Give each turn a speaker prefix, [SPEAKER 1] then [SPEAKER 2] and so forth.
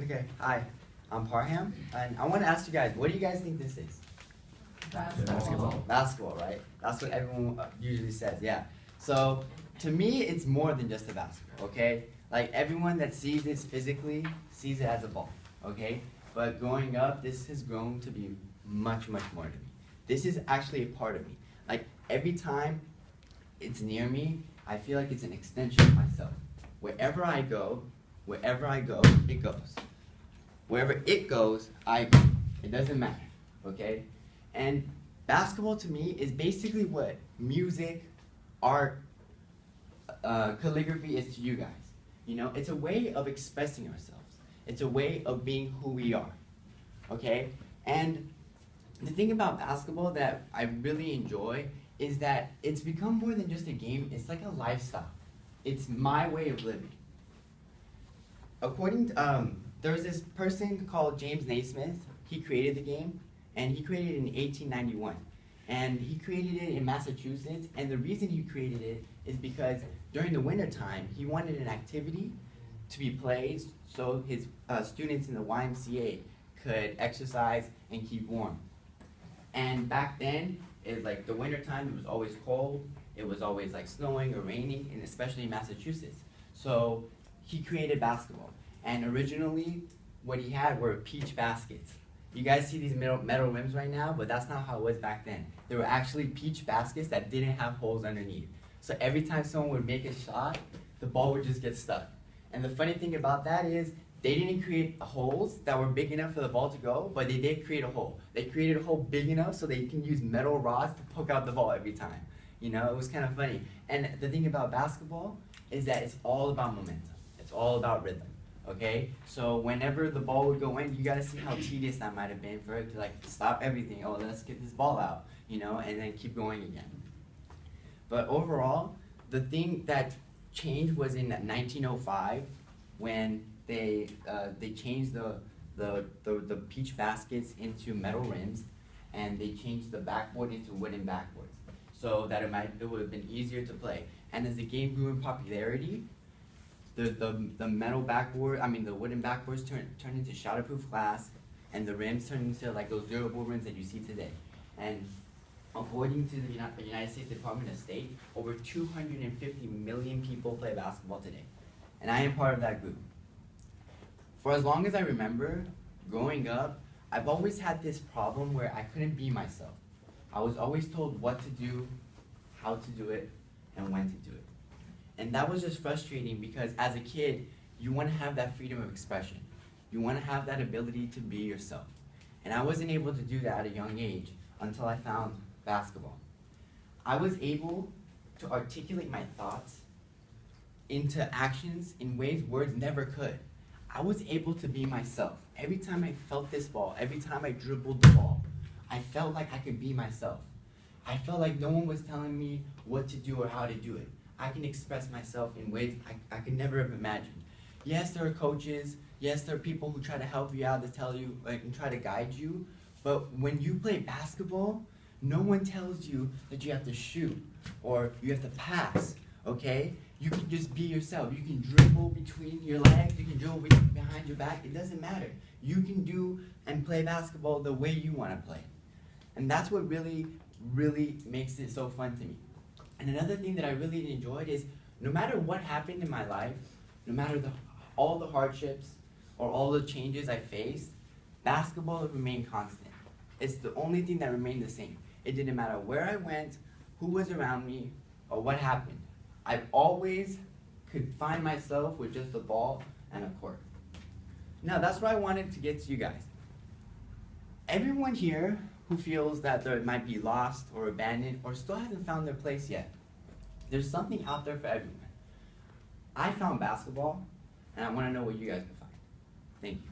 [SPEAKER 1] Okay, hi, I'm Parham, and I want to ask you guys, what do you guys think this is?
[SPEAKER 2] Basketball.
[SPEAKER 1] Basketball, right? That's what everyone usually says, yeah. So, to me, it's more than just a basketball, okay? Like, everyone that sees this physically sees it as a ball, okay? But growing up, this has grown to be much, much more to me. This is actually a part of me. Like, every time it's near me, I feel like it's an extension of myself. Wherever I go, it goes. Wherever it goes, I go. It doesn't matter, okay? And basketball to me is basically what music, art, calligraphy is to you guys. You know, it's a way of expressing ourselves. It's a way of being who we are, okay? And the thing about basketball that I really enjoy is that it's become more than just a game, it's like a lifestyle. It's my way of living. According to, there was this person called James Naismith. He created the game, and he created it in 1891. And he created it in Massachusetts, and the reason he created it is because during the winter time, he wanted an activity to be played so his students in the YMCA could exercise and keep warm. And back then, like the winter time, it was always cold, it was always like snowing or raining, and especially in Massachusetts. So he created basketball. And originally, what he had were peach baskets. You guys see these metal rims right now, but that's not how it was back then. There were actually peach baskets that didn't have holes underneath. So every time someone would make a shot, the ball would just get stuck. And the funny thing about that is, they didn't create holes that were big enough for the ball to go, but they did create a hole. They created a hole big enough so they can use metal rods to poke out the ball every time. You know, it was kind of funny. And the thing about basketball is that it's all about momentum. It's all about rhythm, okay? So whenever the ball would go in, you gotta see how tedious that might have been for it to like stop everything. Oh, let's get this ball out, you know, and then keep going again. But overall, the thing that changed was in 1905 when they changed the peach baskets into metal rims, and they changed the backboard into wooden backboards, so that it would have been easier to play. And as the game grew in popularity, the metal backboard, the wooden backboards turned into shatterproof glass, and the rims turned into like those durable rims that you see today. And according to the United States Department of State, over 250 million people play basketball today, and I am part of that group. For as long as I remember, growing up, I've always had this problem where I couldn't be myself. I was always told what to do, how to do it, and when to do it. And that was just frustrating because as a kid, you want to have that freedom of expression. You want to have that ability to be yourself. And I wasn't able to do that at a young age until I found basketball. I was able to articulate my thoughts into actions in ways words never could. I was able to be myself. Every time I felt this ball, every time I dribbled the ball, I felt like I could be myself. I felt like no one was telling me what to do or how to do it. I can express myself in ways I could never have imagined. Yes, there are coaches. Yes, there are people who try to help you out, to tell you and try to guide you. But when you play basketball, no one tells you that you have to shoot or you have to pass, okay? You can just be yourself. You can dribble between your legs. You can dribble behind your back. It doesn't matter. You can do and play basketball the way you want to play. And that's what really, really makes it so fun to me. And another thing that I really enjoyed is no matter what happened in my life, no matter all the hardships or all the changes I faced, basketball remained constant. It's the only thing that remained the same. It didn't matter where I went, who was around me, or what happened. I always could find myself with just a ball and a court. Now, that's what I wanted to get to you guys. Everyone here who feels that they might be lost or abandoned or still hasn't found their place yet, there's something out there for everyone. I found basketball, and I want to know what you guys will find. Thank you.